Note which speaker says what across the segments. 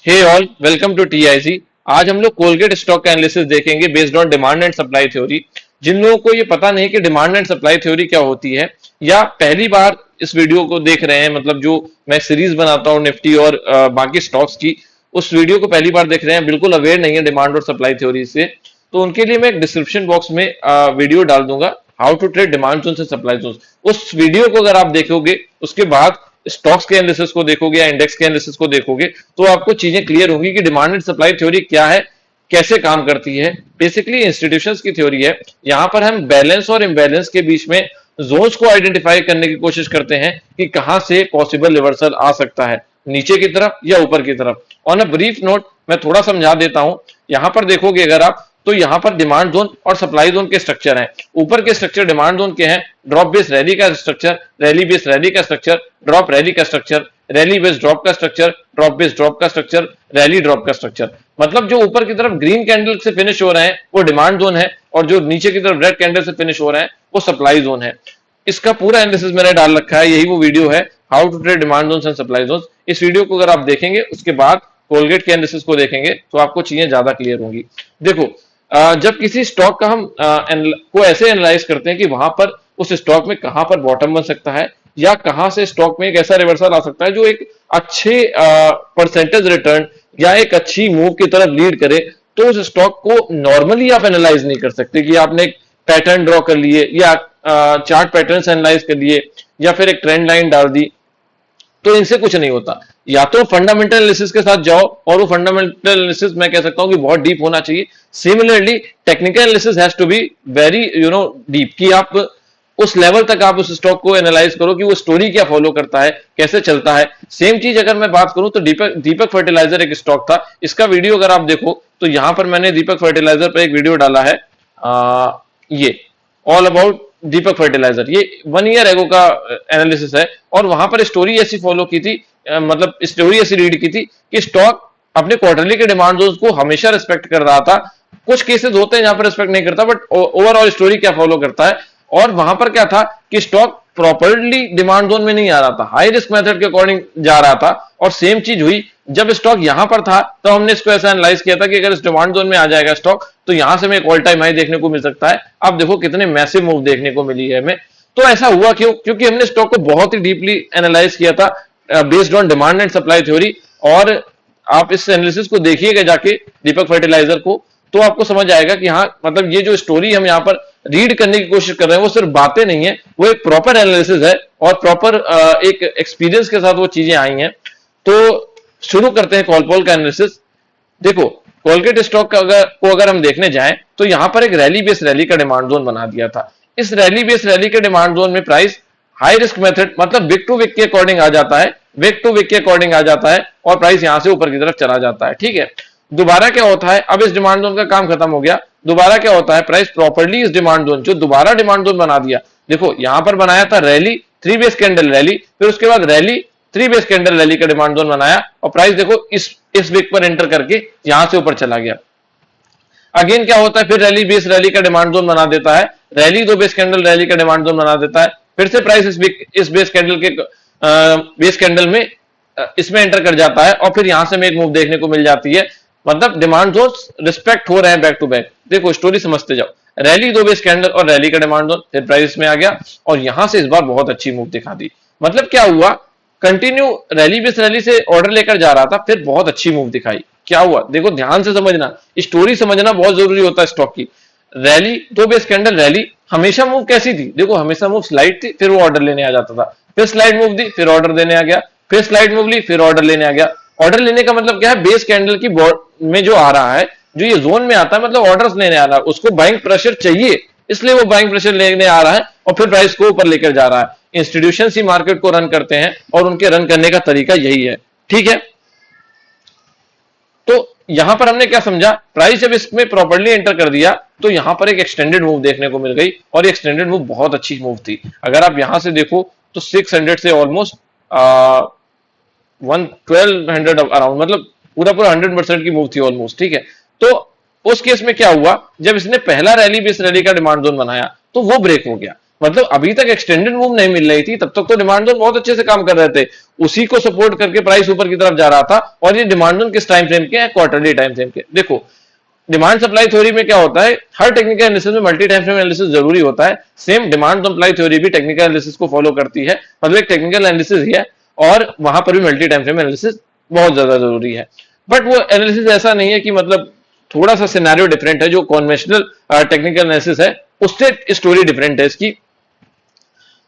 Speaker 1: Hey all, welcome to TIC. आज हम लोग कोलगेट स्टॉक का एनालिसिस देखेंगे based on demand and supply theory. जिन लोगों को ये पता नहीं कि डिमांड एंड सप्लाई थ्योरी क्या होती है, या पहली बार इस वीडियो को देख रहे हैं, मतलब जो मैं सीरीज बनाता हूँ निफ्टी और बाकी स्टॉक्स की, उस वीडियो को पहली बार देख रहे हैं, बिल्कुल अवेयर नहीं है डिमांड और सप्लाई थ्योरी से, तो उनके लिए मैं एक डिस्क्रिप्शन बॉक्स में वीडियो डाल दूंगा, how to trade demand zone से सप्लाई जोन। उस वीडियो को अगर आप देखोगे, उसके बाद स्टॉक्स के एनालिसिस को देखोगे या इंडेक्स के एनालिसिस को देखोगे, तो आपको चीजें क्लियर होंगी कि डिमांड एंड सप्लाई थ्योरी क्या है, कैसे काम करती है। बेसिकली इंस्टीट्यूशंस की थ्योरी है। यहां पर हम बैलेंस और इम्बैलेंस के बीच में जोन्स को आइडेंटिफाई करने की कोशिश करते हैं कि कहां से पॉसिबल रिवर्सल आ सकता है, नीचे की तरफ या ऊपर की तरफ। ऑन अ ब्रीफ नोट मैं थोड़ा समझा देता हूं। यहां पर देखोगे अगर आप, तो यहां पर डिमांड जोन और सप्लाई जोन के स्ट्रक्चर हैं। ऊपर के स्ट्रक्चर डिमांड जोन के हैं, ड्रॉप बेस रैली का स्ट्रक्चर, रैली बेस रैली का स्ट्रक्चर, ड्रॉप रैली का स्ट्रक्चर, रैली बेस ड्रॉप का स्ट्रक्चर, ड्रॉप बेस ड्रॉप का स्ट्रक्चर, रैली ड्रॉप का स्ट्रक्चर। मतलब जो ऊपर की तरफ ग्रीन कैंडल से फिनिश हो रहे हैं वो डिमांड जोन है, और जो नीचे की तरफ रेड कैंडल से फिनिश हो रहे हैं वो सप्लाई जोन है। इसका पूरा एनालिसिस मैंने डाल रखा है, यही वो वीडियो है, how to trade demand zone and supply zone. इस वीडियो को अगर आप देखेंगे, उसके बाद कोलगेट के एनालिसिस को देखेंगे, तो आपको चीजें ज्यादा क्लियर होंगी। देखो, जब किसी स्टॉक का हम को ऐसे एनालाइज करते हैं कि वहां पर उस स्टॉक में कहां पर बॉटम बन सकता है, या कहां से स्टॉक में एक ऐसा रिवर्सल आ सकता है जो एक अच्छे परसेंटेज रिटर्न या एक अच्छी मूव की तरफ लीड करे, तो उस स्टॉक को नॉर्मली आप एनालाइज नहीं कर सकते कि आपने एक पैटर्न ड्रॉ कर लिए, या चार्ट पैटर्न एनालाइज कर लिए, या फिर एक ट्रेंड लाइन डाल दी, तो इनसे कुछ नहीं होता। या तो फंडामेंटल एनालिसिस के साथ जाओ, और वो फंडामेंटल एनालिसिस मैं कह सकता हूं कि बहुत डीप होना चाहिए। Similarly technical analysis has to be very deep, कि आप उस लेवल तक आप उस स्टॉक को एनालाइज करो कि वो स्टोरी क्या फॉलो करता है, कैसे चलता है। सेम चीज अगर मैं बात करूं तो दीपक दीपक फर्टिलाइजर एक स्टॉक था। इसका वीडियो अगर आप देखो, तो यहां पर मैंने दीपक फर्टिलाइजर पर एक वीडियो डाला है, ये ऑल अबाउट दीपक फर्टिलाइजर। ये 1 ईयर एगो का एनालिसिस है, और वहां पर स्टोरी ऐसी फॉलो की थी, मतलब स्टोरी ऐसी रीड की थी कि स्टॉक अपने क्वार्टरली के डिमांड जोन्स को हमेशा रिस्पेक्ट कर रहा था। कुछ केसेस होते हैं जहां पर रिस्पेक्ट नहीं करता, बट ओवरऑल स्टोरी क्या फॉलो करता है। और वहां पर क्या था कि स्टॉक प्रॉपरली डिमांड जोन में नहीं आ रहा था, हाई रिस्क मेथड के अकॉर्डिंग जा रहा था। और सेम चीज हुई जब स्टॉक यहां पर था, तो हमने इसको ऐसा एनालाइज किया था कि अगर इस डिमांड जोन में आ जाएगा स्टॉक, तो यहां से हमें एक ऑल टाइम हाई देखने को मिल सकता है। अब देखो कितने मैसिव मूव देखने को मिली है हमें। तो ऐसा हुआ क्यों? क्योंकि हमने स्टॉक को बहुत ही डीपली एनालाइज किया था based on demand and supply theory. और आप इस एनालिसिस को देखिएगा जाके, दीपक फर्टिलाइजर को, तो आपको समझ आएगा कि हाँ, मतलब ये जो स्टोरी हम यहाँ पर रीड करने की कोशिश कर रहे हैं, वो सिर्फ बातें नहीं है, वो एक प्रॉपर एनालिसिस है, और प्रॉपर एक एक्सपीरियंस के साथ वो चीजें आई हैं। तो शुरू करते हैं कॉलपॉल का एनालिसिस। देखो, कोलगेट स्टॉक का अगर हम देखने जाएं, तो यहां पर एक रैली बेस रैली का डिमांड जोन बना दिया था। इस रैली बेस रैली के डिमांड जोन में प्राइस हाई रिस्क मेथड, मतलब विक टू विक के अकॉर्डिंग आ जाता है, विक टू विक के अकॉर्डिंग आ जाता है, और प्राइस यहां से ऊपर की तरफ चला जाता है। ठीक है, दोबारा क्या होता है, अब इस डिमांड जोन का काम खत्म हो गया। दोबारा क्या होता है, प्राइस प्रॉपर्ली इस डिमांड जोन, जो दोबारा डिमांड जोन बना दिया। देखो, यहां पर बनाया था रैली, 3 बेस कैंडल रैली, फिर उसके बाद रैली, 3 बेस कैंडल रैली का डिमांड जोन बनाया, और प्राइस देखो इस विक पर एंटर करके यहां से ऊपर चला गया। अगेन क्या होता है, फिर रैली बेस रैली का डिमांड जोन बना देता है, रैली 2 बेस कैंडल रैली का डिमांड जोन बना देता है, फिर से प्राइस इस बेस कैंडल के बेस कैंडल में इसमें एंटर कर जाता है, और फिर यहां से हमें एक मूव देखने को मिल जाती है। मतलब डिमांड जोन रिस्पेक्ट हो रहे हैं बैक टू बैक। देखो, स्टोरी समझते जाओ, रैली 2 बेस कैंडल और रैली का डिमांड जोन, फिर प्राइस में आ गया, और यहां से इस बार बहुत अच्छी मूव दिखा दी। मतलब क्या हुआ, कंटिन्यू रैली बेस रैली से ऑर्डर लेकर जा रहा था, फिर बहुत अच्छी मूव दिखाई। क्या हुआ, देखो ध्यान से समझना, स्टोरी समझना बहुत जरूरी होता है स्टॉक की। रैली 2 बेस कैंडल रैली, हमेशा मूव कैसी थी, देखो हमेशा मूव स्लाइड थी, फिर वो ऑर्डर लेने आ जाता था, फिर स्लाइड मूव दी, फिर ऑर्डर देने आ गया, फिर स्लाइड मूव ली, फिर ऑर्डर लेने आ गया। ऑर्डर लेने का मतलब क्या है, बेस कैंडल की में जो आ रहा है, जो ये जोन में आता है, मतलब ऑर्डर्स लेने आ रहा है, उसको बाइंग प्रेशर चाहिए, इसलिए वो बाइंग प्रेशर लेने आ रहा है, और फिर प्राइस को ऊपर लेकर जा रहा है। इंस्टीट्यूशन ही मार्केट को रन करते हैं, और उनके रन करने का तरीका यही है। ठीक है, तो यहां पर हमने क्या समझा, प्राइस जब इसमें प्रॉपर्ली एंटर कर दिया, तो यहां पर एक एक्सटेंडेड मूव देखने को मिल गई, और ये एक्सटेंडेड मूव बहुत अच्छी मूव थी। अगर आप यहां से देखो, तो 600 से ऑलमोस्ट 1200 अराउंड, मतलब पूरा पूरा 100% की मूव थी ऑलमोस्ट। ठीक है, तो उस केस में क्या हुआ, जब इसने पहला रैली बेस रैली का डिमांड जोन बनाया, तो वो ब्रेक हो गया। मतलब अभी तक एक्सटेंडेड मूव नहीं मिल रही थी, तब तक तो डिमांड जोन बहुत अच्छे से काम कर रहे थे, उसी को सपोर्ट करके प्राइस ऊपर की तरफ जा रहा था। और ये डिमांड जोन किस टाइम फ्रेम के हैं? क्वार्टरली टाइम फ्रेम के। देखो डिमांड सप्लाई थ्योरी में क्या होता है, हर टेक्निकल एनालिसिस में मल्टी टाइम फ्रेम एनालिसिस जरूरी होता है। सेम डिमांड सप्लाई थ्योरी भी टेक्निकल एनालिसिस को फॉलो करती है, मतलब एक टेक्निकल एनालिसिस ही है, और वहां पर भी मल्टी टाइम फ्रेम एनालिसिस बहुत ज्यादा जरूरी है। बट वो एनालिसिस ऐसा नहीं है कि मतलब थोड़ा सा सिनेरियो डिफरेंट है, जो कॉन्वेंशनल टेक्निकल एनालिसिस है उससे स्टोरी डिफरेंट है इसकी।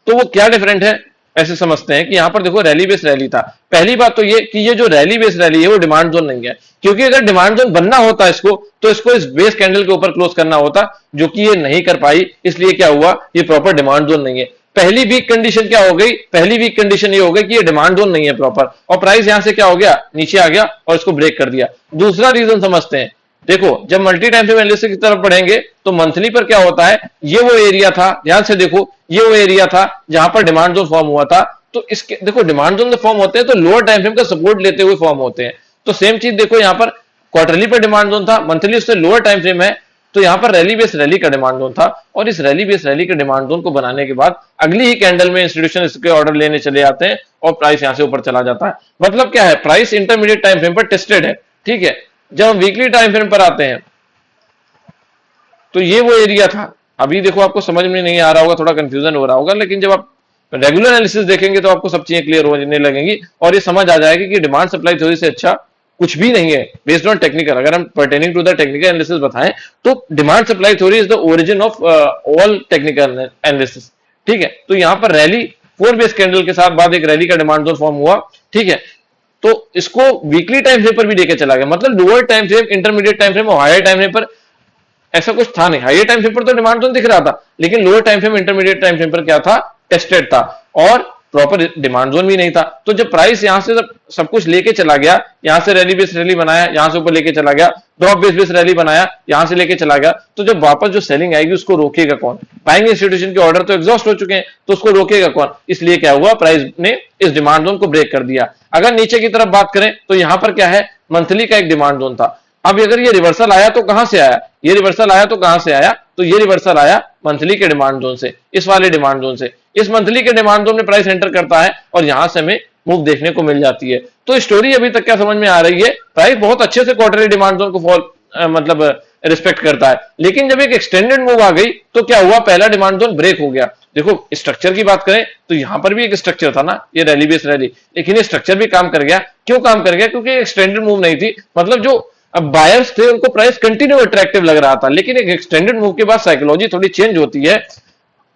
Speaker 1: तो वो क्या डिफरेंट है ऐसे समझते हैं कि यहां पर देखो रैली बेस रैली था। पहली बात तो ये कि ये जो रैली बेस रैली है वो डिमांड जोन नहीं है, क्योंकि अगर डिमांड जोन बनना होता इसको तो इसको इस बेस कैंडल के ऊपर क्लोज करना होता, जो कि ये नहीं कर पाई। इसलिए क्या हुआ, ये प्रॉपर डिमांड जोन नहीं है। पहली वीक कंडीशन क्या हो गई, पहली वीक कंडीशन ये हो गई कि ये डिमांड जोन नहीं है प्रॉपर, और प्राइस यहां से क्या हो गया, नीचे आ गया और इसको ब्रेक कर दिया। दूसरा रीजन समझते हैं, देखो जब मल्टी टाइम फ्रेम एनालिसिस की तरफ बढ़ेंगे तो मंथली पर क्या होता है, ये वो एरिया था, ध्यान से देखो, ये वो एरिया था जहां पर डिमांड जोन फॉर्म हुआ था। तो इसके देखो डिमांड जोन फॉर्म होते हैं तो लोअर टाइम फ्रेम का सपोर्ट लेते हुए फॉर्म होते हैं। तो सेम चीज देखो यहाँ पर क्वार्टरली पर डिमांड जोन था, मंथली उससे लोअर टाइम फ्रेम है, तो यहाँ पर रैली बेस रैली का डिमांड जोन था। और इस रैली बेस रैली के डिमांड जोन को बनाने के बाद अगली ही कैंडल में इंस्टीट्यूशन इसके ऑर्डर लेने चले जाते हैं और प्राइस यहां से ऊपर चला जाता है। मतलब क्या है, प्राइस इंटरमीडिएट टाइम फ्रेम पर टेस्टेड है, ठीक है। जब हम वीकली टाइम फ्रेम पर आते हैं तो ये वो एरिया था। अभी देखो आपको समझ में नहीं आ रहा होगा, थोड़ा कंफ्यूजन हो रहा होगा, लेकिन जब आप रेगुलर एनालिसिस देखेंगे तो आपको सब चीजें क्लियर होने लगेंगी और ये समझ आ जाएगी कि डिमांड सप्लाई थ्योरी से अच्छा कुछ भी नहीं है बेस्ड ऑन टेक्निकल। अगर हम pertaining to the technical analysis बताएं तो demand supply theory is the origin of all technical analysis, ठीक है। तो यहाँ पर रैली 4 बेस कैंडल के साथ बाद एक रैली का डिमांड जोन फॉर्म हुआ, ठीक है। तो इसको वीकली टाइम फ्रेम पर भी लेके चला गया, मतलब lower time frame, intermediate time frame और हायर टाइम फ्रेम पर ऐसा कुछ था नहीं। हायर टाइम फ्रेम पर तो डिमांड जोन दिख रहा था, लेकिन lower time frame, intermediate time frame पर क्या था, टेस्टेड था और प्रॉपर डिमांड जोन भी नहीं था। तो जब प्राइस यहां से सब कुछ लेके चला गया, यहां से रैली बेस रैली बनाया, यहां से ऊपर लेके चला गया, ड्रॉप बेस बेस रैली बनाया, यहां से लेके चला गया, तो जब वापस जो सेलिंग आएगी उसको रोकेगा कौन? बाइंग इंस्टीट्यूशन के ऑर्डर तो एग्जॉस्ट हो चुके हैं, तो उसको रोकेगा कौन? इसलिए क्या हुआ, प्राइस ने इस डिमांड जोन को ब्रेक कर दिया। अगर नीचे की तरफ बात करें तो यहां पर क्या है, मंथली का एक डिमांड जोन था। अब अगर ये रिवर्सल आया तो कहां से आया, ये रिवर्सल आया तो कहां से आया, तो ये रिवर्सल आया मंथली के डिमांड जोन से, इस वाले डिमांड जोन से। इस मंथली के डिमांड जोन में प्राइस एंटर करता है और यहां से हमें मूव देखने को मिल जाती है। तो स्टोरी अभी तक क्या समझ में आ रही है, प्राइस बहुत अच्छे से क्वार्टरली डिमांड जोन को मतलब रिस्पेक्ट करता है, लेकिन जब एक एक्सटेंडेड मूव आ गई तो क्या हुआ, पहला डिमांड जोन ब्रेक हो गया। देखो स्ट्रक्चर की बात करें तो यहां पर भी एक स्ट्रक्चर था ना, ये रैली बेस रैली, लेकिन ये स्ट्रक्चर भी काम कर गया। क्यों काम कर गया, क्योंकि एक्सटेंडेड मूव नहीं थी, मतलब जो अब बायर्स थे उनको प्राइस कंटिन्यू अट्रैक्टिव लग रहा था, लेकिन एक एक्सटेंडेड मूव के बाद साइकोलॉजी थोड़ी चेंज होती है।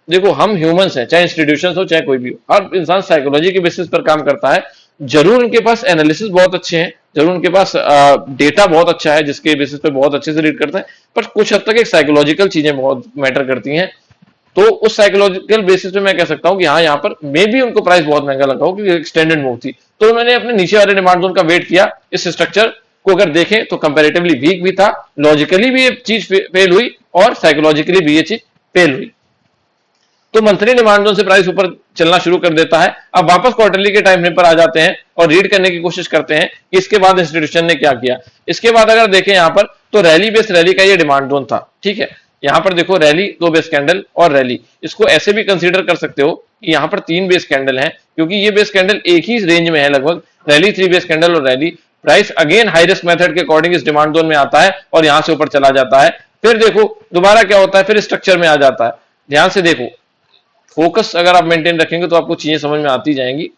Speaker 1: देखो हम ह्यूमंस हैं, चाहे इंस्टीट्यूशन हो चाहे कोई भी हो, हर इंसान साइकोलॉजी के बेसिस पर काम करता है। जरूर उनके पास एनालिसिस बहुत अच्छे हैं, जरूर उनके पास डेटा बहुत अच्छा है जिसके बेसिस पे बहुत अच्छे से रीड करते हैं, पर कुछ हद तक एक साइकोलॉजिकल चीजें बहुत मैटर करती हैं। तो उस साइकोलॉजिकल बेसिस पे मैं कह सकता हूं कि हाँ, यहाँ पर मे भी उनको प्राइस बहुत महंगा लगा हो क्योंकि एक्सटेंडेड मूव थी, तो उन्होंने अपने नीचे वाले डिमांड जोन का वेट किया। इस स्ट्रक्चर को अगर देखें तो कंपैरेटिवली वीक भी था, लॉजिकली भी ये चीज फेल हुई और साइकोलॉजिकली भी ये चीज फेल हुई। तो मंथली डिमांड जोन से प्राइस ऊपर चलना शुरू कर देता है। अब वापस क्वार्टरली के टाइम फ्रेम पर आ जाते हैं और रीड करने की कोशिश करते हैं कि इसके बाद इंस्टीट्यूशन ने क्या किया। इसके बाद अगर देखें यहाँ पर तो रैली बेस रैली का ये डिमांड जोन था, ठीक है। यहाँ पर देखो रैली, 2 बेस कैंडल और रैली, इसको ऐसे भी कंसीडर कर सकते हो कि यहाँ पर 3 बेस कैंडल हैं, क्योंकि ये बेस कैंडल एक ही रेंज में है लगभग, रैली 3 बेस कैंडल और rally. Price again high risk method के अकॉर्डिंग इस डिमांड जोन में आता है और यहां से ऊपर चला जाता है। फिर देखो दोबारा क्या होता है, फिर स्ट्रक्चर में आ जाता है। ध्यान से देखो, फोकस अगर आप मेंटेन रखेंगे तो आपको चीजें समझ में आती जाएंगी।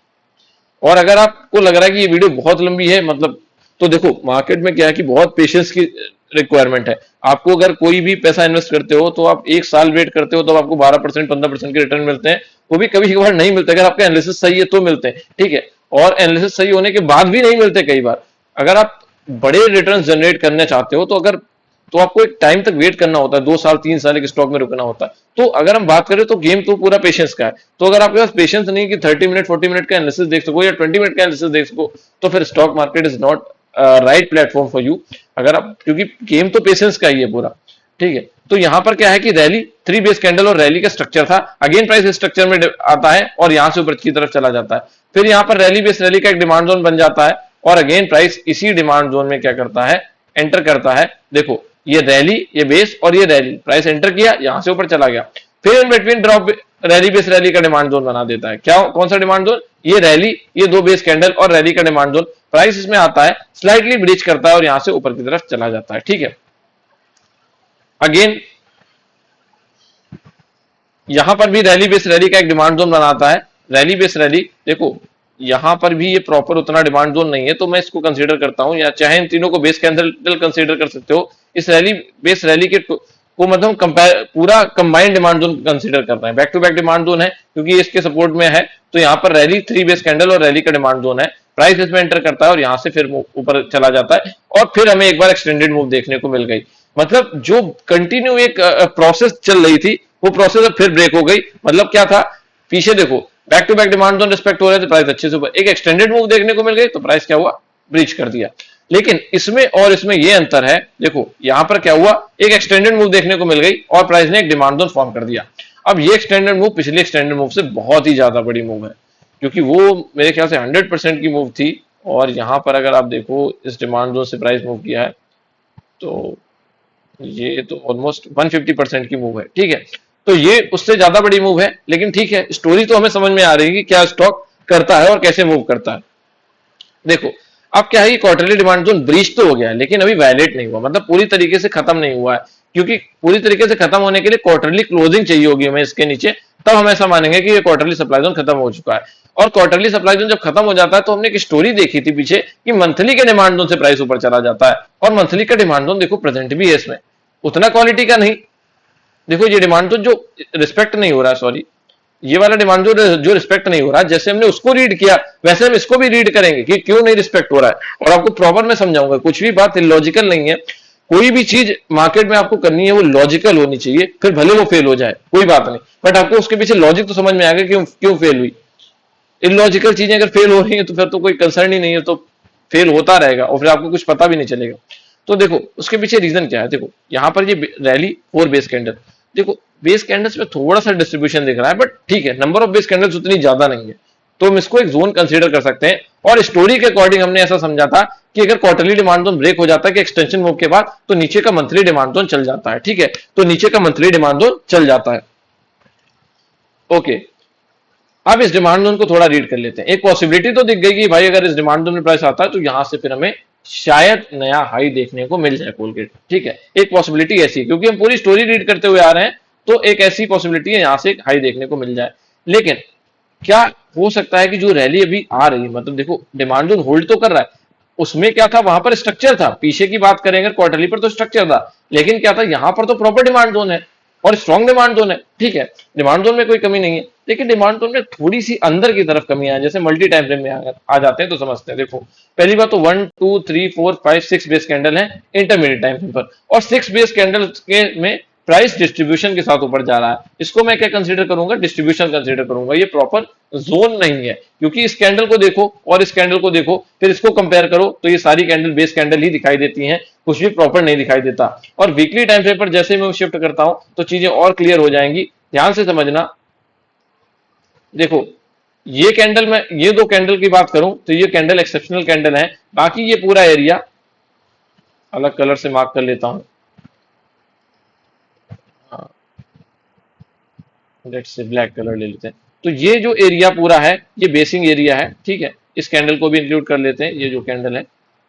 Speaker 1: और अगर आपको लग रहा है कि ये वीडियो बहुत लंबी है, मतलब, तो देखो मार्केट में क्या है कि बहुत पेशेंस की रिक्वायरमेंट है। आपको अगर कोई भी पैसा इन्वेस्ट करते हो तो आप 1 साल वेट करते हो तो आपको 12% 15% के रिटर्न मिलते हैं, वो भी कभी कभार नहीं मिलते। अगर आपका एनालिसिस सही है तो मिलते हैं, ठीक है, और एनालिसिस सही होने के बाद भी नहीं मिलते कई बार। अगर आप बड़े रिटर्न जनरेट करना चाहते हो तो आपको एक टाइम तक वेट करना होता है, 2 साल 3 साल एक स्टॉक में रुकना होता है। तो अगर हम बात करें तो गेम तो पूरा पेशेंस का है। तो अगर आपके पास पेशेंस नहीं कि 30 मिनट 40 मिनट का एनालिसिस देख सको या 20 मिनट का एनालिसिस देख सको, तो फिर stock market is not right platform for you. अगर आप, क्योंकि गेम तो पेशेंस का ही है पूरा, ठीक है। तो यहां पर क्या है कि रैली 3 बेस कैंडल और रैली का स्ट्रक्चर था, अगेन प्राइस इस स्ट्रक्चर में आता है और यहां से ऊपर की तरफ चला जाता है। फिर यहां पर रैली बेस रैली का एक डिमांड जोन बन जाता है और अगेन प्राइस इसी डिमांड जोन में क्या करता है, एंटर करता है। देखो ये रैली, ये बेस और ये रैली, प्राइस एंटर किया, यहां से ऊपर चला गया। फिर in between drop rally base rally का डिमांड जोन बना देता है। क्या कौन सा डिमांड जोन? ये रैली, ये दो बेस कैंडल और रैली का डिमांड जोन। प्राइस इसमें आता है, स्लाइटली ब्रीच करता है और यहां से ऊपर की तरफ चला जाता है। ठीक है, अगेन यहां पर भी रैली बेस रैली का एक डिमांड जोन बनाता है। रैली बेस रैली देखो, यहां पर भी ये प्रॉपर उतना डिमांड जोन नहीं है, तो मैं इसको कंसीडर करता हूं, या चाहे इन तीनों को बेस कैंडल कंसीडर कर सकते हो। इस रैली बेस रैली के को मतलब कंपेयर पूरा कंबाइंड डिमांड जोन कंसीडर कर रहे हैं। Back to back demand zone है क्योंकि इसके सपोर्ट में है, तो यहाँ पर रैली 3 बेस कैंडल और रैली का डिमांड जोन है। प्राइस इसमें एंटर करता है और यहां से फिर ऊपर चला जाता है और फिर हमें एक बार एक्सटेंडेड मूव देखने को मिल गई। मतलब जो कंटिन्यू एक प्रोसेस चल रही थी, वो प्रोसेस अब फिर ब्रेक हो गई। मतलब क्या था, पीछे देखो back to back demand zone respect हो रहे थे, प्राइस अच्छे से ऊपर, एक एक्सटेंडेड मूव देखने को मिल गई तो प्राइस क्या हुआ, ब्रीच कर दिया। लेकिन इसमें और इसमें ये अंतर है, देखो यहां पर क्या हुआ, एक एक्सटेंडेड मूव देखने को मिल गई और प्राइस ने एक डिमांड जोन फॉर्म कर दिया। अब ये एक्सटेंडेड मूव पिछले एक्सटेंडेड मूव से बहुत ही ज्यादा बड़ी मूव है, क्योंकि वो मेरे ख्याल से 100% की मूव थी। और यहां पर अगर आप देखो इस डिमांड जोन से प्राइस मूव किया है, तो ये तो ऑलमोस्ट 150% की मूव है। ठीक है, तो ये उससे ज्यादा बड़ी मूव है, लेकिन ठीक है, स्टोरी तो हमें समझ में आ रही है कि क्या स्टॉक करता है और कैसे मूव करता है। देखो अब क्या है, क्वार्टरली डिमांड जोन ब्रीच तो हो गया है, लेकिन अभी वैलिडेट नहीं हुआ, मतलब पूरी तरीके से खत्म नहीं हुआ है, क्योंकि पूरी तरीके से खत्म होने के लिए क्वार्टरली क्लोजिंग चाहिए होगी हमें इसके नीचे, तब हम ऐसा मानेंगे कि ये क्वार्टरली सप्लाई जोन खत्म हो चुका है। और क्वार्टरली सप्लाई जोन जब खत्म हो जाता है, तो हमने एक स्टोरी देखी थी पीछे कि मंथली के डिमांड जोन से प्राइस ऊपर चला जाता है, और मंथली का डिमांड जोन देखो प्रेजेंट भी है इसमें, उतना क्वालिटी का नहीं। देखो ये डिमांड जोन जो रिस्पेक्ट नहीं हो रहा है, सॉरी, ये वाला डिमांड जो रिस्पेक्ट नहीं हो रहा, जैसे हमने उसको रीड किया वैसे हम इसको भी रीड करेंगे कि क्यों नहीं रिस्पेक्ट हो रहा है, और आपको प्रॉपर मैं समझाऊंगा। कुछ भी बात इलॉजिकल नहीं है, कोई भी चीज मार्केट में आपको करनी है वो लॉजिकल होनी चाहिए, फिर भले वो फेल हो जाए कोई बात नहीं, बट आपको उसके पीछे लॉजिक तो समझ में आ गया क्यों क्यों फेल हुई। इलॉजिकल चीजें अगर फेल हो रही है तो फिर तो कोई कंसर्न ही नहीं है, तो फेल होता रहेगा और फिर आपको कुछ पता भी नहीं चलेगा। तो देखो उसके पीछे रीजन क्या है, देखो यहाँ पर ये रैली 4 बेस कैंडल, देखो बेस कैंडल्स में थोड़ा सा डिस्ट्रीब्यूशन दिख रहा है, बट ठीक है, नंबर ऑफ बेस कैंडल्स उतनी ज्यादा नहीं है, तो हम इसको एक जोन कंसीडर कर सकते हैं। और स्टोरी के अकॉर्डिंग हमने ऐसा समझा था कि अगर क्वार्टरली डिमांड जोन ब्रेक हो जाता है कि एक्सटेंशन मूव के बाद, तो नीचे का मंथली डिमांड जोन चल जाता है। ठीक है, तो नीचे का मंथली डिमांड जोन चल जाता है। ओके, अब इस डिमांड जोन को थोड़ा रीड कर लेते हैं। एक पॉसिबिलिटी तो दिख गई कि भाई अगर इस डिमांड जोन में प्राइस आता है तो यहां से फिर हमें शायद नया हाई देखने को मिल जाए कोलगेट। ठीक है, एक पॉसिबिलिटी ऐसी है, क्योंकि हम पूरी स्टोरी रीड करते हुए आ रहे हैं, तो एक ऐसी पॉसिबिलिटी है यहां से एक हाई देखने को मिल जाए। लेकिन क्या हो सकता है कि जो रैली अभी आ रही है, मतलब देखो डिमांड जोन होल्ड तो कर रहा है, उसमें क्या था, वहां पर स्ट्रक्चर था, पीछे की बात करें अगर क्वार्टरली पर तो स्ट्रक्चर था, लेकिन क्या था यहां पर तो प्रॉपर डिमांड जोन है और स्ट्रॉन्ग डिमांड जोन है। ठीक है, डिमांड जोन में कोई कमी नहीं है, लेकिन डिमांड जोन में थोड़ी सी अंदर की तरफ कमी है, जैसे मल्टी टाइम फ्रेम में आ जाते हैं तो समझते हैं। देखो पहली बात तो 1 2 3 4 5 6 बेस कैंडल है इंटरमीडिएट टाइम फ्रेम पर, और 6 बेस कैंडल के में प्राइस डिस्ट्रीब्यूशन के साथ ऊपर जा रहा है। इसको मैं क्या कंसीडर करूंगा, डिस्ट्रीब्यूशन कंसीडर करूंगा, ये प्रॉपर जोन नहीं है, क्योंकि इस कैंडल को देखो और इस कैंडल को देखो, फिर इसको कंपेयर करो तो ये सारी कैंडल बेस कैंडल ही दिखाई देती हैं, कुछ भी प्रॉपर नहीं दिखाई देता। और वीकली टाइम फ्रेम पर जैसे मैं शिफ्ट करता हूं तो चीजें और क्लियर हो जाएंगी, ध्यान से समझना। देखो ये कैंडल में, ये दो कैंडल की बात करूं तो ये कैंडल एक्सेप्शनल कैंडल है, बाकी ये पूरा एरिया अलग कलर से मार्क कर लेता हूं, लेट्स से ब्लैक कलर ले लेते हैं। तो ये जो एरिया पूरा है ये बेसिंग एरिया है। ठीक है, इस कैंडल को भी इंक्लूड कर लेते हैं, ये जो कैंडल है,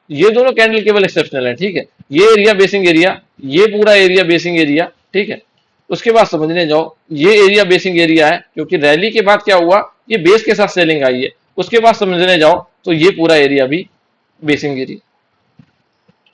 Speaker 1: ये दोनों कैंडल केवल एक्सेप्शनल है। ठीक है, ये एरिया बेसिंग एरिया, ये पूरा एरिया बेसिंग एरिया। ठीक है, उसके बाद समझने जाओ, ये एरिया बेसिंग एरिया है, क्योंकि रैली के बाद क्या हुआ, ये बेस के साथ सेलिंग आई है। उसके बाद समझने जाओ तो ये पूरा एरिया भी बेसिंग एरिया।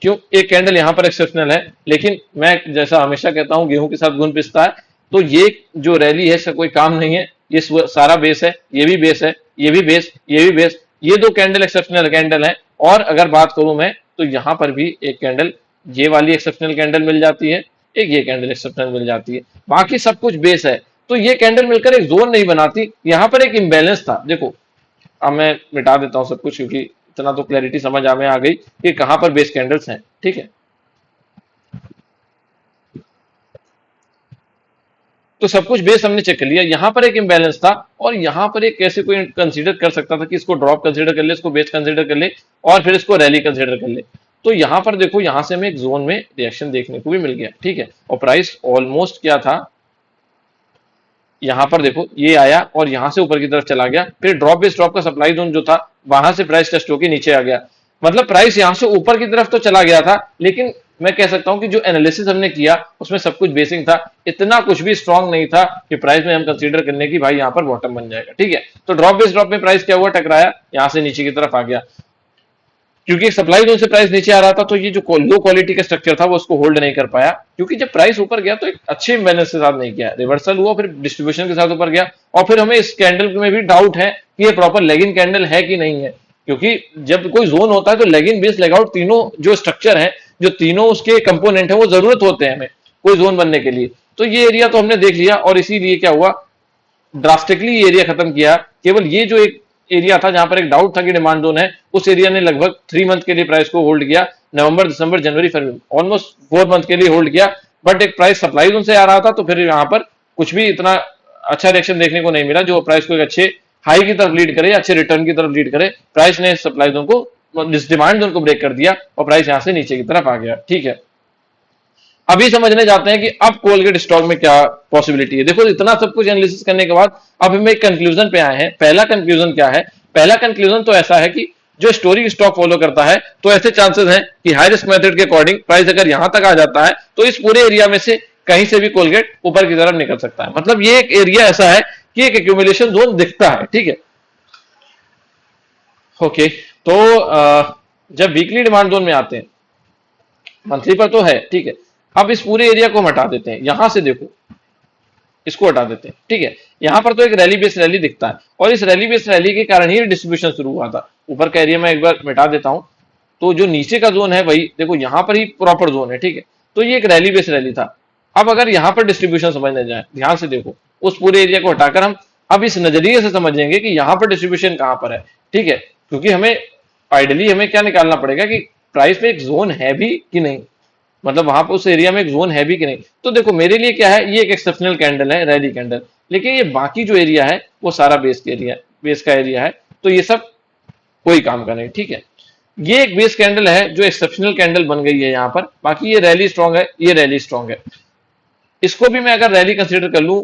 Speaker 1: क्यों, एक कैंडल यहां पर एक्सेप्शनल है, लेकिन मैं जैसा हमेशा कहता हूं गेहूं के साथ गुण पिसता है, तो ये जो रैली है इसका कोई काम नहीं है, ये सारा बेस है, ये भी बेस है, ये भी बेस, ये भी बेस, ये दो कैंडल एक्सेप्शनल कैंडल है। और अगर बात करूं मैं तो यहां पर भी एक कैंडल, ये वाली एक्सेप्शनल कैंडल मिल जाती है, एक ये कैंडल एक्सेप्शनल मिल जाती है, बाकी सब कुछ बेस है। तो ये कैंडल मिलकर एक जोन नहीं बनाती, यहां पर एक इंबैलेंस था। देखो अब मैं मिटा देता हूं सब कुछ, क्योंकि इतना तो क्लैरिटी समझ में आ गई कि कहां पर बेस कैंडल्स हैं। ठीक है, तो सब कुछ बेस हमने चेक कर लिया, यहां पर एक इंबैलेंस था और यहां पर एक कैसे कोई कंसीडर कर सकता था कि इसको ड्रॉप कंसीडर कर ले, इसको बेस कंसीडर कर ले और फिर इसको रैली कंसीडर कर ले। तो यहां पर देखो, यहां से हमें एक जोन में रिएक्शन देखने को भी मिल गया। ठीक है, और प्राइस ऑलमोस्ट क्या था, यहाँ पर देखो ये आया और यहाँ से ऊपर की तरफ चला गया, फिर ड्रॉप बेस ड्रॉप का सप्लाई जोन जो था वहां से प्राइस टेस्ट होकर नीचे आ गया। मतलब प्राइस यहाँ से ऊपर की तरफ तो चला गया था, लेकिन मैं कह सकता हूं कि जो एनालिसिस हमने किया उसमें सब कुछ बेसिक था, इतना कुछ भी स्ट्रांग नहीं था कि प्राइस में हम कंसीडर करने की भाई यहाँ पर बॉटम बन जाएगा। ठीक है, तो ड्रॉप बेस ड्रॉप में प्राइस क्या हुआ, टकराया, यहाँ से नीचे की तरफ आ गया। क्योंकि सप्लाई जोन से प्राइस नीचे आ रहा था तो ये जो लो क्वालिटी का स्ट्रक्चर था वो उसको होल्ड नहीं कर पाया, क्योंकि जब प्राइस ऊपर गया तो एक अच्छे इम्बैलेंस के साथ नहीं किया, रिवर्सल हुआ, फिर डिस्ट्रीब्यूशन के साथ ऊपर गया, और फिर हमें इस कैंडल में भी डाउट है कि ये प्रॉपर लेगिंग कैंडल है कि नहीं है। क्योंकि जब कोई जोन होता है तो लेगिंग बेस लेगआउट तीनों जो स्ट्रक्चर है, जो तीनों उसके कंपोनेंट है, वो जरूरत होते हैं हमें कोई जोन बनने के लिए। तो ये एरिया तो हमने देख लिया, और इसीलिए क्या हुआ, ड्रास्टिकली एरिया खत्म किया। केवल ये जो एक एरिया था जहां पर एक डाउट था कि डिमांड जोन है, उस एरिया ने लगभग 3 मंथ के लिए प्राइस को होल्ड किया, नवंबर दिसंबर जनवरी फरवरी ऑलमोस्ट 4 मंथ के लिए होल्ड किया। बट एक प्राइस सप्लाई जोन से आ रहा था तो फिर यहाँ पर कुछ भी इतना अच्छा रिएक्शन देखने को नहीं मिला जो प्राइस को एक अच्छे हाई की तरफ लीड करे, अच्छे रिटर्न की तरफ लीड करे। प्राइस ने सप्लाई जोन को, डिमांड जोन को ब्रेक कर दिया और प्राइस यहां से नीचे की तरफ आ गया। ठीक है, अभी समझने जाते हैं कि अब कोलगेट स्टॉक में क्या पॉसिबिलिटी है। देखो इतना सब कुछ एनालिसिस करने के बाद अब हम एक कंक्लूजन पे आए हैं। पहला कंक्लूजन क्या है, पहला कंक्लूजन तो ऐसा है कि जो स्टोरी स्टॉक फॉलो करता है तो ऐसे चांसेस हैं कि हाई रिस्क मेथड के अकॉर्डिंग प्राइस अगर यहां तक आ जाता है तो इस पूरे एरिया में से कहीं से भी कोलगेट ऊपर की तरफ निकल सकता है। मतलब ये एक एरिया ऐसा है कि एक एक्यूमुलेशन जोन दिखता है। ठीक है, ओके, तो जब वीकली डिमांड जोन में आते हैं, मंथली पर तो है, ठीक है, अब इस पूरे एरिया को हम हटा देते हैं, यहां से देखो इसको हटा देते हैं। ठीक है, यहां पर तो एक रैली बेस रैली दिखता है, और इस रैली बेस रैली के कारण ही डिस्ट्रीब्यूशन शुरू हुआ था। ऊपर का एरिया मैं एक बार मिटा देता हूं, तो जो नीचे का जोन है वही देखो, यहां पर ही प्रॉपर जोन है। ठीक है, तो ये एक रैली बेस रैली था। अब अगर यहां पर डिस्ट्रीब्यूशन समझने जाए, ध्यान से देखो, उस पूरे एरिया को हटाकर हम अब इस नजरिए से समझेंगे कि यहां पर डिस्ट्रीब्यूशन कहां पर है। ठीक है, क्योंकि हमें आइडियली हमें क्या निकालना पड़ेगा कि प्राइस में एक जोन है भी कि नहीं, मतलब वहां पर उस एरिया में एक जोन है भी कि नहीं। तो देखो मेरे लिए क्या है, ये एक एक्सेप्शनल कैंडल है, रैली कैंडल, लेकिन ये बाकी जो एरिया है वो सारा बेस के एरिया, बेस का एरिया है, तो ये सब कोई काम का नहीं। ठीक है, ये एक बेस कैंडल है जो एक्सेप्शनल कैंडल बन गई है यहाँ पर, बाकी ये रैली स्ट्रॉन्ग है, ये रैली स्ट्रॉन्ग है, इसको भी मैं अगर रैली कंसिडर कर लूं,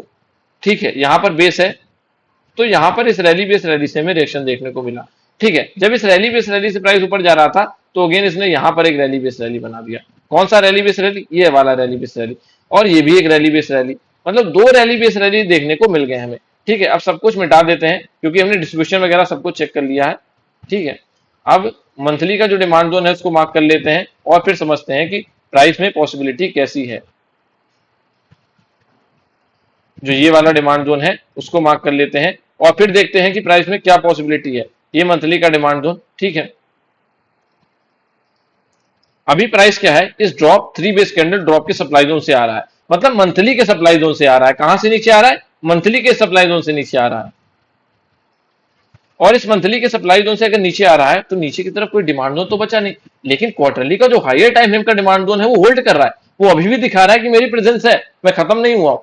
Speaker 1: ठीक है, यहाँ पर बेस है, तो यहां पर इस रैली बेस रैली से हमें रिएक्शन देखने को मिला। ठीक है, जब इस रैली बेस रैली से प्राइस ऊपर जा रहा था तो अगेन इसने यहां पर एक रैली बेस रैली बना दिया। कौन सा रैली बेस रैली, ये वाला रैली बेस रैली, और ये भी एक रैली बेस रैली, मतलब दो रैली बेस रैली देखने को मिल गए हमें। ठीक है, अब सब कुछ मिटा देते हैं क्योंकि हमने डिस्ट्रीब्यूशन वगैरह सब कुछ चेक कर लिया है। ठीक है, अब मंथली का जो डिमांड जोन है उसको मार्क कर लेते हैं और फिर समझते हैं कि प्राइस में पॉसिबिलिटी कैसी है। जो ये वाला डिमांड जोन है उसको मार्क कर लेते हैं और फिर देखते हैं कि प्राइस में क्या पॉसिबिलिटी है। ये मंथली का डिमांड जोन, ठीक है, अभी प्राइस क्या है, इस ड्रॉप 3 बेस कैंडल ड्रॉप के सप्लाई जोन से आ रहा है, मतलब मंथली के सप्लाई जोन से आ रहा है। कहां से नीचे आ रहा है, मंथली के सप्लाई जोन से नीचे आ रहा है। और इस मंथली के सप्लाई जोन से अगर नीचे आ रहा है तो नीचे की तरफ कोई डिमांड जोन तो बचा नहीं, लेकिन क्वार्टरली का जो हायर टाइम फ्रेम का डिमांड जोन है वो होल्ड कर रहा है, वो अभी भी दिखा रहा है कि मेरी प्रेजेंस है, मैं खत्म नहीं हुआ।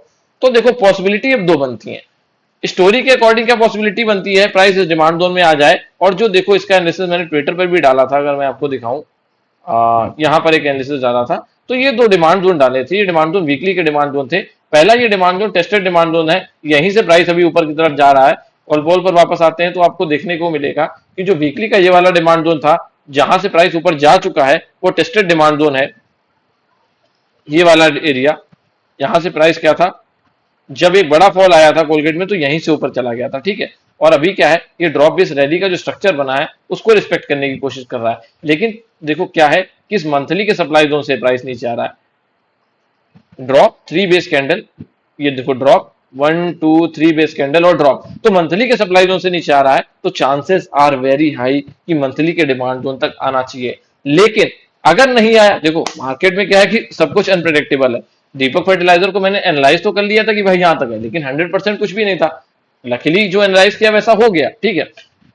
Speaker 1: तो देखो पॉसिबिलिटी अब दो बनती है, स्टोरी के अकॉर्डिंग क्या पॉसिबिलिटी बनती है, प्राइस इस डिमांड जोन में आ जाए, और जो देखो इसका एनालिसिस मैंने ट्विटर पर भी डाला था, अगर मैं आपको दिखाऊं, यहाँ पर एक एनालिसिस डाला था, तो ये दो डिमांड जोन डाले थे। ये डिमांड जोन वीकली के डिमांड जोन थे। पहला ये demand zone tested demand zone है, यहीं से प्राइस अभी ऊपर की तरफ जा रहा है। और बॉल पर वापस आते हैं तो आपको देखने को मिलेगा कि जो वीकली का ये वाला डिमांड जोन था जहां से प्राइस ऊपर जा चुका है वो टेस्टेड डिमांड जोन है। ये वाला एरिया, यहां से प्राइस क्या था, जब एक बड़ा फॉल आया था कोलगेट में तो यहीं से ऊपर चला गया था। ठीक है, और अभी क्या है, ये ड्रॉप बेस रैली का जो स्ट्रक्चर बना है उसको रिस्पेक्ट करने की कोशिश कर रहा है, लेकिन देखो क्या है कि इस मंथली के सप्लाई जोन से प्राइस नीचे आ रहा है। ड्रॉप 3 बेस कैंडल, ये देखो ड्रॉप 1 2 3 बेस कैंडल और ड्रॉप, तो मंथली के सप्लाई जोन से नीचे आ रहा है, तो चांसेस आर वेरी हाई कि मंथली के डिमांड जोन तक आना चाहिए। लेकिन अगर नहीं आया, देखो मार्केट में क्या है कि सब कुछ अनप्रेडिक्टेबल है। दीपक फर्टिलाइजर को मैंने एनालाइज तो कर लिया था कि भाई यहां तक है, लेकिन 100% कुछ भी नहीं था। लकीली जो एनालाइज किया वैसा हो गया, ठीक है,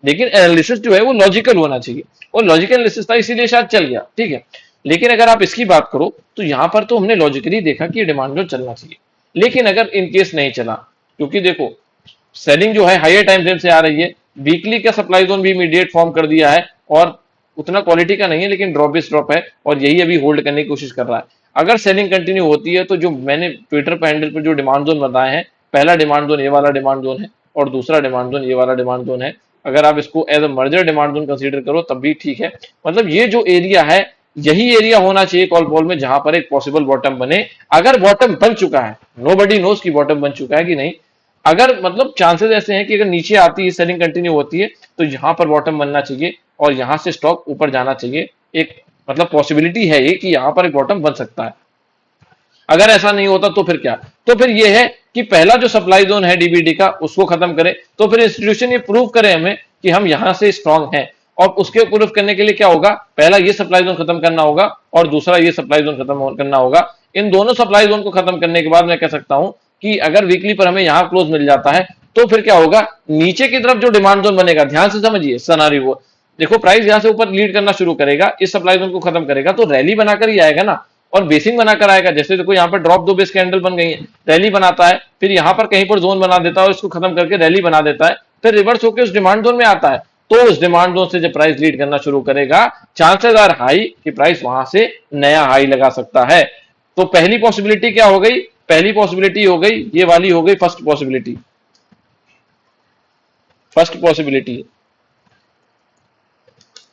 Speaker 1: लेकिन एनालिसिस जो है वो लॉजिकल होना चाहिए, और लॉजिकल एनालिसिस था इसीलिए शायद चल गया। ठीक है, लेकिन अगर आप इसकी बात करो तो यहां पर तो हमने लॉजिकली देखा कि ये डिमांड जो चलना चाहिए, लेकिन अगर इन केस नहीं चला, क्योंकि देखो सेलिंग जो है हायर टाइम फ्रेम से आ रही है, वीकली का सप्लाई जोन भी इमीडिएट फॉर्म कर दिया है, और उतना क्वालिटी का नहीं है लेकिन ड्रॉप बेस ड्रॉप है, और यही अभी होल्ड करने की कोशिश कर रहा है। अगर सेलिंग कंटिन्यू होती है तो जो मैंने ट्विटर पर हैंडल पर जो डिमांड जोन बताए हैं पहला डिमांड जोन ये वाला डिमांड जोन है और दूसरा डिमांड जोन ये वाला डिमांड जोन है। अगर आप इसको as a merger demand zone consider करो तब भी ठीक है। मतलब ये जो एरिया है यही एरिया होना चाहिए कॉल बॉल में जहां पर एक पॉसिबल बॉटम बने। अगर बॉटम बन चुका है, नोबडी नोज की बॉटम बन चुका है कि नहीं, अगर मतलब चांसेस ऐसे हैं कि अगर नीचे आती है सेलिंग कंटिन्यू होती है तो यहां पर बॉटम बनना चाहिए और यहां से स्टॉक ऊपर जाना चाहिए। एक मतलब पॉसिबिलिटी है ये कि यहां पर एक बॉटम बन सकता है। अगर ऐसा नहीं होता तो फिर क्या, तो फिर ये है कि पहला जो सप्लाई जोन है डीबीडी का उसको खत्म करें। तो फिर इंस्टीट्यूशन ये प्रूव करे हमें कि हम यहां से स्ट्रांग हैं। और उसके प्रूफ करने के लिए क्या होगा, पहला ये सप्लाई जोन खत्म करना होगा और दूसरा ये सप्लाई जोन खत्म करना होगा। इन दोनों सप्लाई जोन को खत्म करने के बाद मैं कह सकता हूं कि अगर वीकली पर हमें यहां क्लोज मिल जाता है तो फिर क्या होगा, नीचे की तरफ जो डिमांड जोन बनेगा, ध्यान से समझिए सनारी वो देखो, प्राइस यहां से ऊपर लीड करना शुरू करेगा, इस सप्लाई जोन को खत्म करेगा तो रैली बनाकर ही आएगा ना, और बेसिंग बनाकर आएगा। जैसे देखो यहाँ पर ड्रॉप दो बेस कैंडल बन गई है, रैली बनाता है, फिर यहाँ पर कहीं पर जोन बना देता है और इसको खत्म करके रैली बना देता है, फिर रिवर्स होकर उस डिमांड जोन में आता है। तो उस डिमांड जोन से जब प्राइस लीड करना शुरू करेगा, चांसेस आर हाई कि प्राइस वहां से नया हाई लगा सकता है। तो पहली पॉसिबिलिटी क्या हो गई, पहली पॉसिबिलिटी हो गई ये वाली, हो गई फर्स्ट पॉसिबिलिटी, फर्स्ट पॉसिबिलिटी,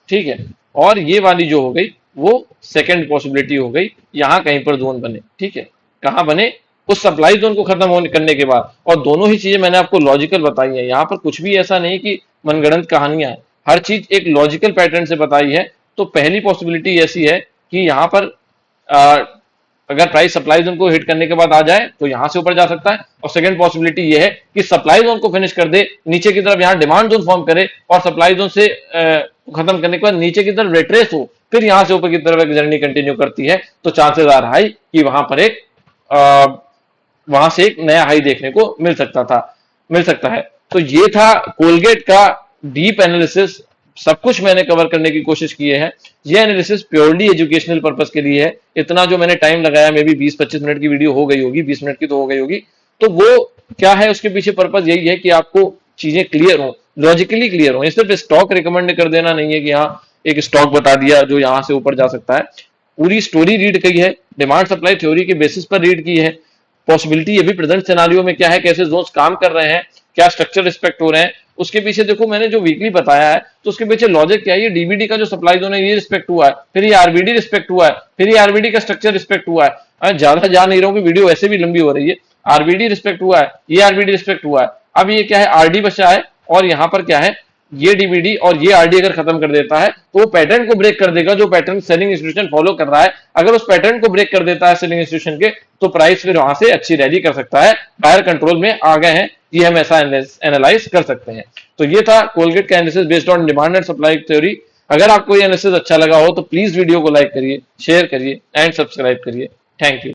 Speaker 1: ठीक है। और ये वाली जो हो गई वो सेकंड पॉसिबिलिटी हो गई, यहां कहीं पर जोन बने, ठीक है। कहां बने, उस सप्लाई जोन को खत्म होने करने के बाद। और दोनों ही चीजें मैंने आपको लॉजिकल बताई है, यहां पर कुछ भी ऐसा नहीं कि मनगढ़ंत कहानियां हैं, हर चीज एक लॉजिकल पैटर्न से बताई है। तो पहली पॉसिबिलिटी ऐसी है कि यहां पर अगर प्राइस सप्लाई जोन को हिट करने के बाद आ जाए तो यहां से ऊपर जा सकता है। और सेकंड पॉसिबिलिटी ये है कि सप्लाई जोन को फिनिश कर दे, नीचे की तरफ यहां डिमांड जोन फॉर्म करे और सप्लाई जोन से खत्म करने के बाद नीचे की तरफ रिट्रेस हो, फिर यहां से ऊपर की तरफ एक जर्नी कंटिन्यू करती है। तो चांसेस आर हाई कि वहां से एक नया हाई देखने को मिल सकता है। तो ये था कोलगेट का डीप एनालिसिस, सब कुछ मैंने कवर करने की कोशिश की है। ये एनालिसिस प्योरली एजुकेशनल पर्पस के लिए है। इतना जो मैंने टाइम लगाया, मे बी 20-25 मिनट की वीडियो हो गई होगी, 20 मिनट की तो हो गई होगी। तो वो क्या है, उसके पीछे पर्पस यही है कि आपको चीजें क्लियर हो, लॉजिकली क्लियर हो। सिर्फ स्टॉक रिकमेंड कर देना नहीं है कि हाँ एक स्टॉक बता दिया जो यहां से ऊपर जा सकता है। पूरी स्टोरी रीड की है, डिमांड सप्लाई थ्योरी के बेसिस पर रीड की है। पॉसिबिलिटी अभी प्रेजेंट सिनेरियो में क्या है, कैसे जोन्स काम कर रहे हैं, क्या स्ट्रक्चर रिस्पेक्ट हो रहे हैं, उसके पीछे देखो मैंने जो वीकली बताया है तो उसके पीछे लॉजिक क्या है। ये डीबीडी का जो सप्लाई जोन है ये रिस्पेक्ट हुआ है, फिर ये आरबीडी रिस्पेक्ट हुआ है, फिर ये आरबीडी का स्ट्रक्चर रिस्पेक्ट हुआ है। ज्यादा जा नहीं रहा हूँ कि वीडियो वैसे भी लंबी हो रही है। आरबीडी रिस्पेक्ट हुआ है, ये आरबीडी रिस्पेक्ट हुआ है, अब ये क्या है, आरडी बचा है, और यहाँ पर क्या है, ये डीबीडी और ये आरडी अगर खत्म कर देता है तो वो पैटर्न को ब्रेक कर देगा जो पैटर्न सेलिंग इंस्टीट्यूशन फॉलो कर रहा है। अगर उस पैटर्न को ब्रेक कर देता है सेलिंग इंस्टीट्यूशन के, तो प्राइस फिर वहां से अच्छी रैली कर सकता है, बायर कंट्रोल में आ गए हैं, ये हम ऐसा एनालाइज कर सकते हैं। तो ये था कोलगेट का analysis based on demand and supply theory. अगर आपको ये एनालिसिस अच्छा लगा हो तो प्लीज वीडियो को लाइक करिए, शेयर करिए एंड सब्सक्राइब करिए। Thank you.